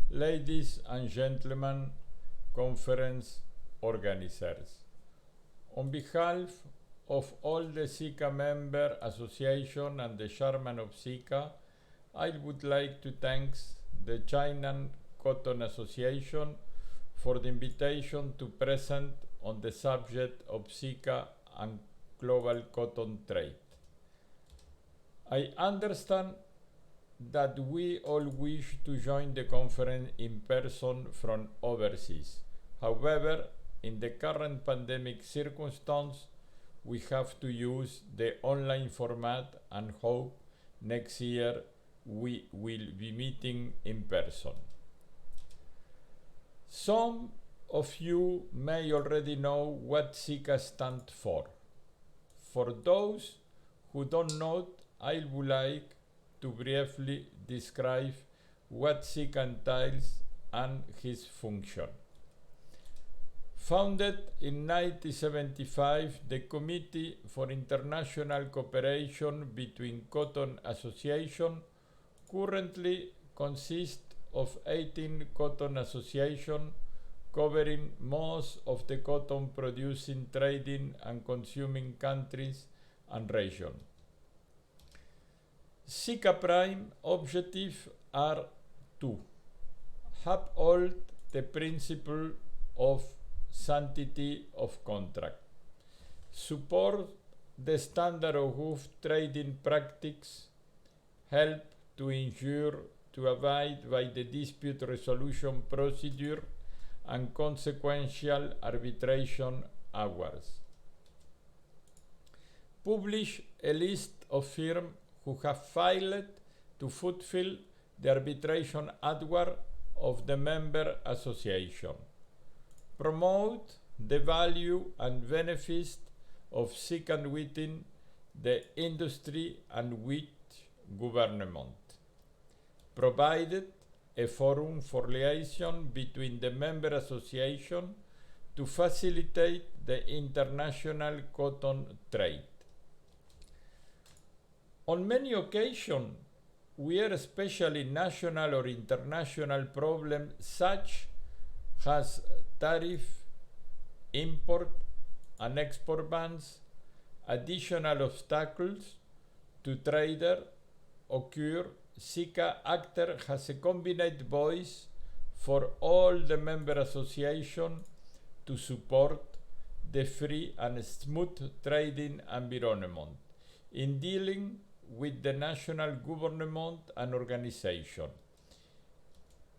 ladies and gentlemen, conference organizers. On behalf of all the CICCA member association and the chairman of CICCA, I would like to thank the China Cotton Association for the invitation to present on the subject of CICCA and global cotton trade. I understand that we all wish to join the conference in person from overseas. However, in the current pandemic circumstance, we have to use the online format and hope next year we will be meeting in person. Some of you may already know what CICCA stands for. For those who don't know, I would like to briefly describe what CICCA entails and his function. Founded in 1975, the Committee for International Cooperation between Cotton Associations currently consists of 18 cotton associations covering most of the cotton producing, trading, and consuming countries and regions. CICCA prime objectives are to uphold the principle of sanctity of contract, support the standard of good trading practice, help to ensure to abide by the dispute resolution procedure and consequential arbitration awards. Publish a list of firms who have failed to fulfill the arbitration award of the member association. Promote the value and benefits of CICCA within the industry and with government. Provided a forum for liaison between the member association to facilitate the international cotton trade. On many occasions, we are especially national or international problems such as tariff, import and export bans, additional obstacles to trader occur. CICCA actor has a combined voice for all the member associations to support the free and smooth trading environment in dealing with the national government and organization.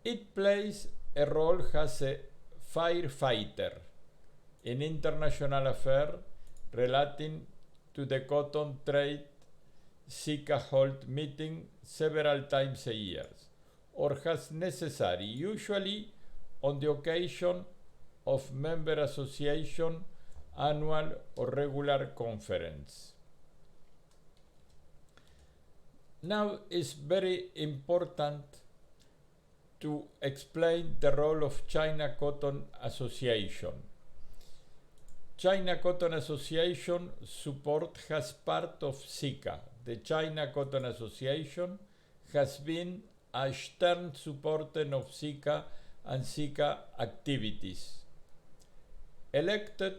It plays a role as a firefighter in international affairs relating to the cotton trade. CICCA holds meetings several times a year, or as necessary, usually on the occasion of member association annual or regular conference. Now it's very important to explain the role of China Cotton Association. China Cotton Association support as part of CICCA. The China Cotton Association has been a stern supporter of CICCA and CICCA activities. Elected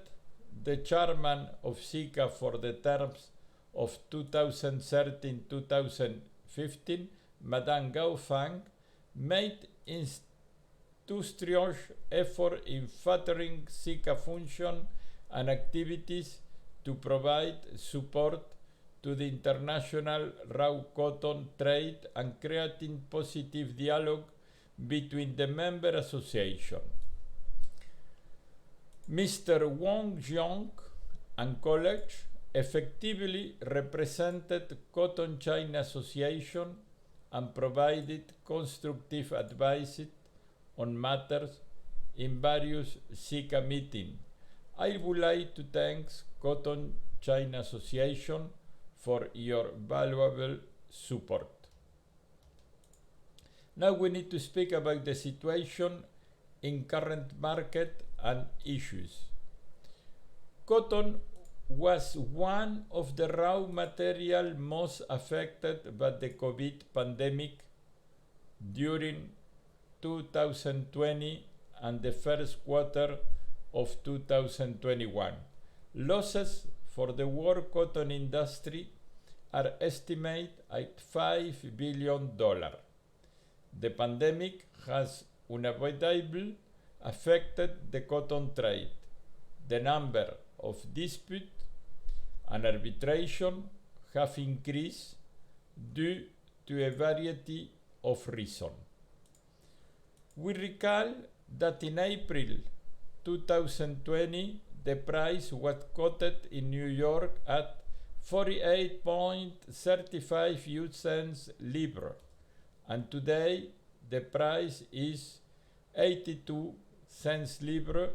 the chairman of CICCA for the terms of 2013-2015, Madame Gao Fang made industrious effort in furthering CICCA function and activities to provide support to the international raw cotton trade and creating positive dialogue between the member associations. Mr. Wang Jiang and colleagues effectively represented Cotton China Association and provided constructive advice on matters in various CICCA meetings. I would like to thank Cotton China Association for your valuable support. Now we need to speak about the situation in current market and issues. Cotton was one of the raw materials most affected by the COVID pandemic during 2020 and the first quarter of 2021. Losses for the world cotton industry are estimated at $5 billion. The pandemic has unavoidably affected the cotton trade. The number of disputes and arbitration have increased due to a variety of reasons. We recall that in April 2020, the price was quoted in New York at 48.35 US cents libra, and today the price is 82 cents libra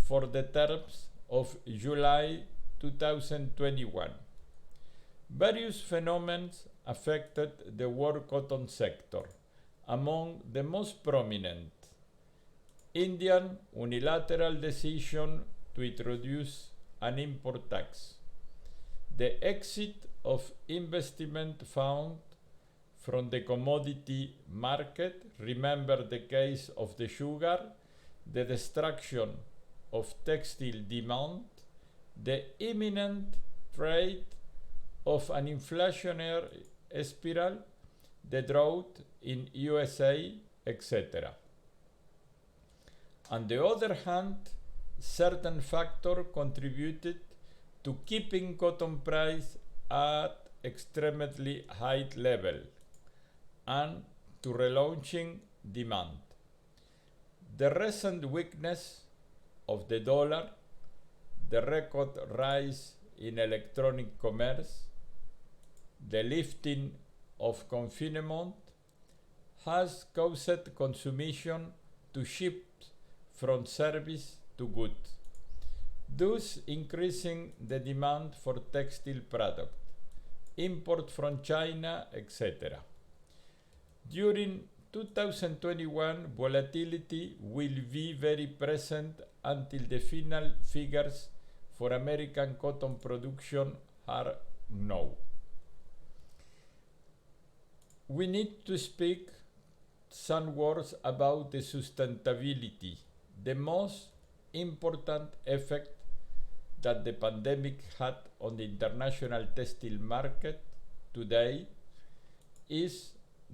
for the terms of July 2021. Various phenomena affected the world cotton sector. Among the most prominent, Indian unilateral decision to introduce an import tax, the exit of investment fund from the commodity market, remember the case of the sugar, the destruction of textile demand, the imminent threat of an inflationary spiral, the drought in USA, etc. On the other hand, certain factors contributed to keeping cotton price at extremely high level and to relaunching demand. The recent weakness of the dollar, the record rise in electronic commerce, the lifting of confinement has caused consumption to shift from service to goods, thus increasing the demand for textile products, import from China, etc. During 2021, volatility will be very present until the final figures for American cotton production are known. We need to speak some words about the sustainability, the most important effect that the pandemic had on the international textile market today is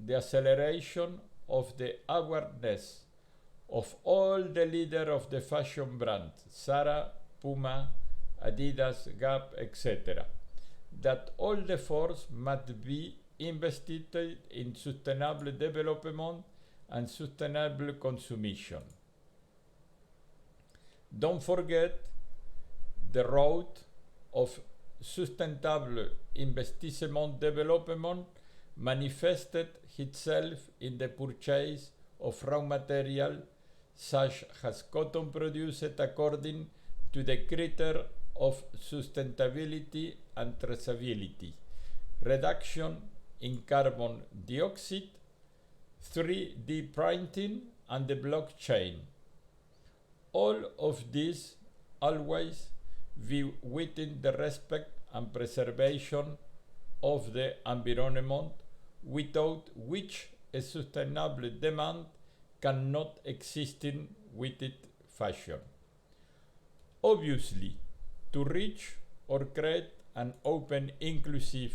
the acceleration of the awareness of all the leaders of the fashion brands, Zara, Puma, Adidas, Gap, etc., that all the efforts must be invested in sustainable development and sustainable consumption. Don't forget the road of sustainable investment development manifested itself in the purchase of raw material such as cotton produced according to the criteria of sustainability and traceability, reduction in carbon dioxide, 3D printing, and the blockchain. All of these always be within the respect and preservation of the environment, without which a sustainable demand cannot exist with it fashion. Obviously, to reach or create an open, inclusive,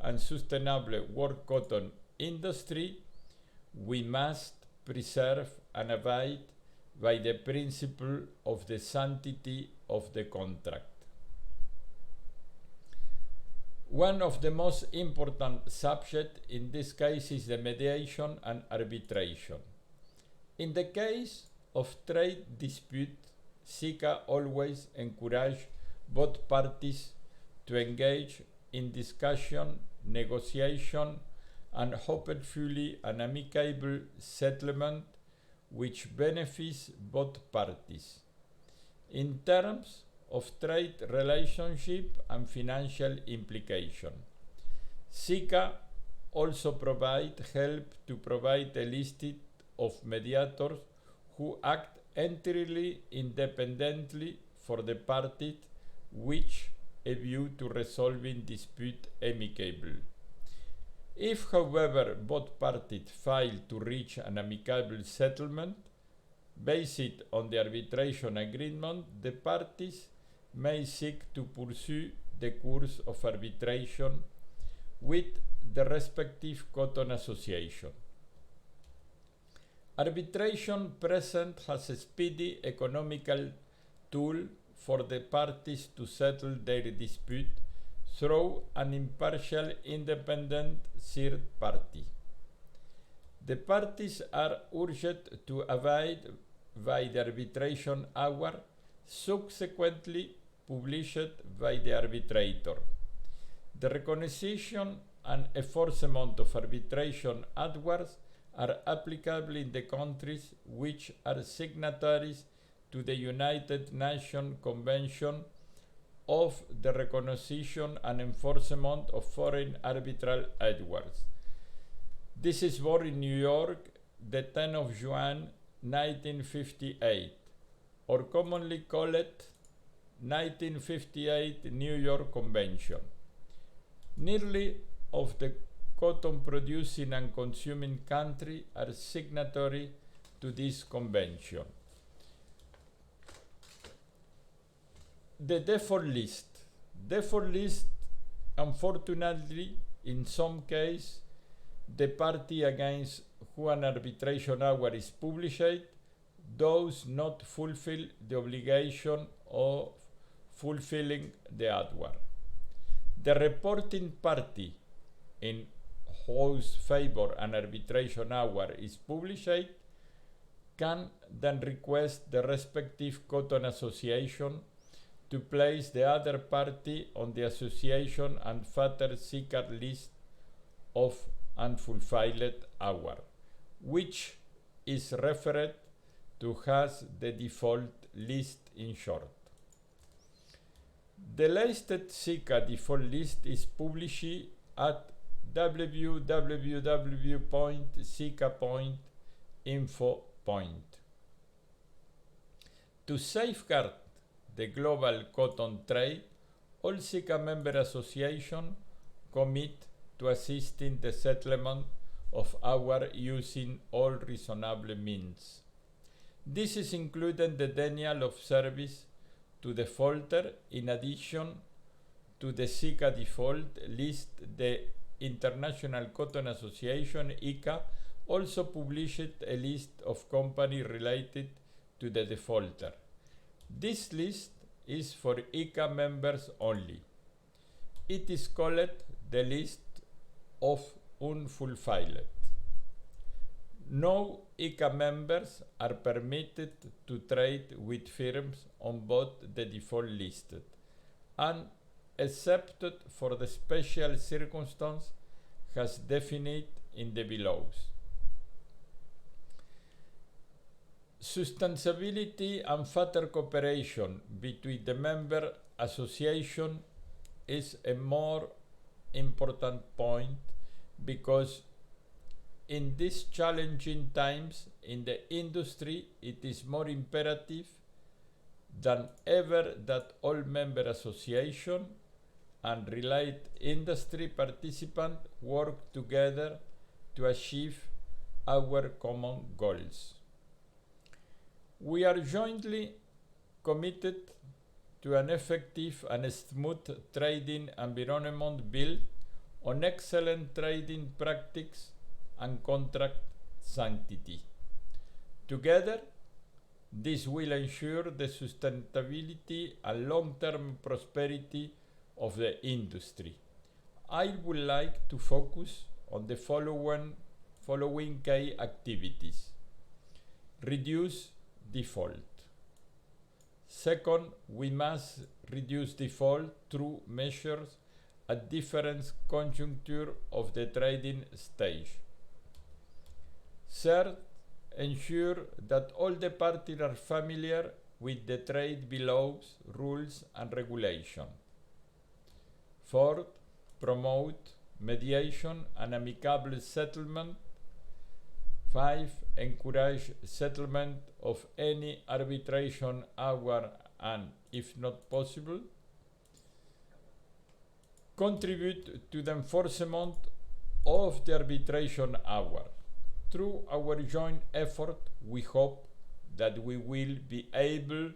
and sustainable world cotton industry, we must preserve and abide by the principle of the sanctity of the contract. One of the most important subjects in this case is the mediation and arbitration. In the case of trade dispute, CICCA always encourages both parties to engage in discussion, negotiation, and hopefully an amicable settlement which benefits both parties. In terms of trade relationship and financial implication, CICCA also provides help to provide a list of mediators who act entirely independently for the parties which a view to resolving dispute amicably. If, however, both parties fail to reach an amicable settlement based on the arbitration agreement, the parties may seek to pursue the course of arbitration with the respective cotton association. Arbitration presents as a speedy economical tool for the parties to settle their dispute through an impartial, independent third party. The parties are urged to abide by the arbitration hour subsequently published by the arbitrator. The recognition and enforcement of arbitration hours are applicable in the countries which are signatories to the United Nations Convention of the Recognition and Enforcement of Foreign Arbitral Awards. This is born in New York, the 10th of June, 1958, or commonly called 1958 New York Convention. Nearly of the cotton producing and consuming countries are signatory to this convention. The default list. Default list, unfortunately, in some cases, the party against who an arbitration award is published does not fulfill the obligation of fulfilling the award. The reporting party in whose favor an arbitration award is published can then request the respective cotton association to place the other party on the association and further CICCA list of unfulfilled award, which is referred to as the default list in short. The listed CICCA default list is published at www.cicca.info. To safeguard the global cotton trade, all CICCA member associations commit to assisting the settlement of our using all reasonable means. This is including the denial of service to the defaulter. In addition to the CICCA default list, the International Cotton Association, ICA, also published a list of companies related to the defaulter. This list is for ICA members only. It is called the list of unfulfilled. No ICA members are permitted to trade with firms on both the default listed and excepted for the special circumstance as defined in the below. Sustainability and further cooperation between the member association is a more important point because in these challenging times in the industry, it is more imperative than ever that all member associations and related industry participants work together to achieve our common goals. We are jointly committed to an effective and smooth trading environment built on excellent trading practice and contract sanctity. Together, this will ensure the sustainability and long-term prosperity of the industry. I would like to focus on the following key activities. Reduce default. Second, we must reduce default through measures at different conjuncture of the trading stage. Third, ensure that all the parties are familiar with the trade laws, rules and regulations. Fourth, promote mediation and amicable settlement. 5. Encourage settlement of any arbitration award and, if not possible, contribute to the enforcement of the arbitration hour. Through our joint effort, we hope that we will be able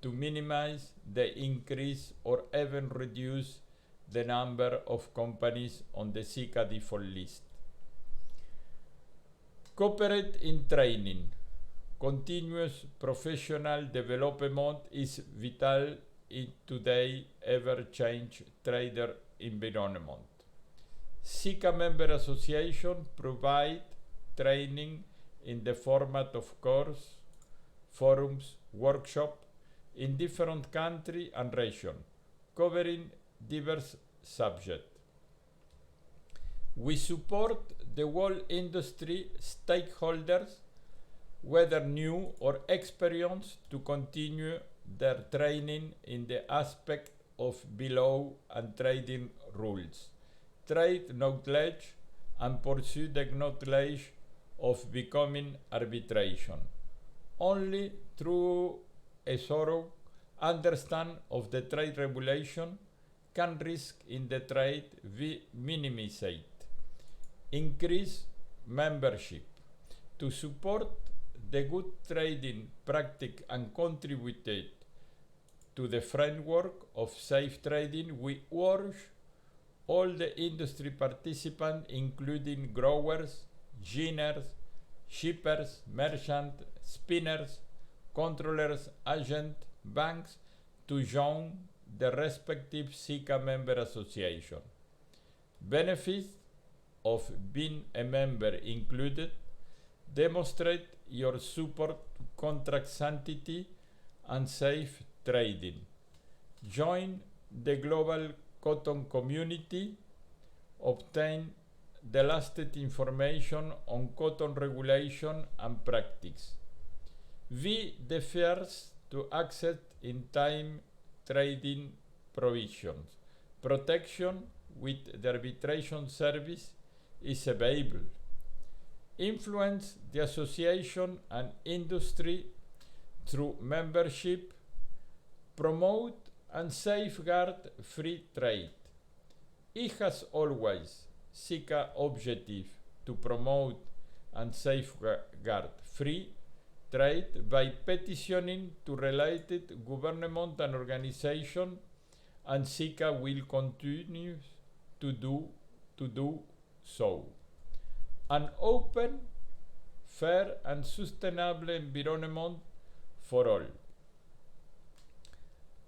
to minimize the increase or even reduce the number of companies on the CICCA default list. Cooperate in training. Continuous professional development is vital in today's ever-changing trader environment. CICCA member association provide training in the format of course, forums, workshops in different countries and regions, covering diverse subjects. We support the whole industry stakeholders, whether new or experienced, to continue their training in the aspect of below and trading rules, trade knowledge, and pursue the knowledge of becoming arbitration. Only through a thorough understanding of the trade regulation can risk in the trade be minimized. Increase membership. To support the good trading practice and contribute to the framework of safe trading, we urge all the industry participants, including growers, ginners, shippers, merchants, spinners, controllers, agents, banks, to join the respective CICCA member association. Benefits of being a member included: demonstrate your support to contract sanctity and safe trading. Join the global cotton community. Obtain the latest information on cotton regulation and practice. Be the first to access in-time trading provisions. Protection with the arbitration service is available. Influence the association and industry through membership. Promote and safeguard free trade. It has always CICCA objective to promote and safeguard free trade by petitioning to related government and organizations, and CICCA will continue to do so. An open, fair, and sustainable environment for all.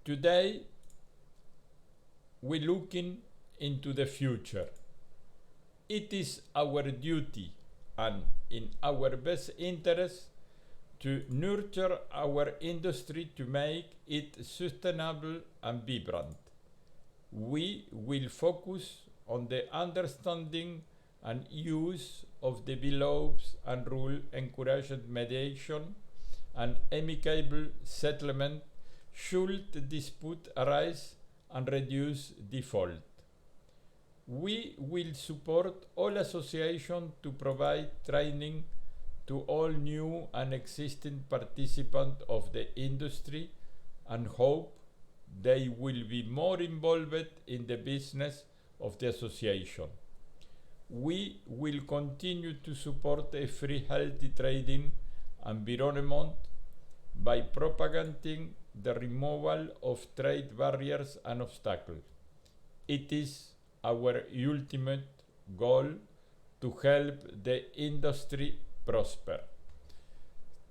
Today, we're looking into the future. It is our duty and in our best interest to nurture our industry to make it sustainable and vibrant. We will focus on the understanding and use of the laws and rules, encouraging mediation and amicable settlement should dispute arise, and reduce default. We will support all associations to provide training to all new and existing participants of the industry, and hope they will be more involved in the business of the association. We will continue to support a free, healthy trading environment by propagating the removal of trade barriers and obstacles. It is our ultimate goal to help the industry prosper.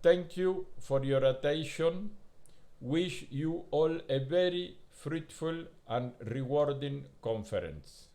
Thank you for your attention. Wish you all a very fruitful and rewarding conference.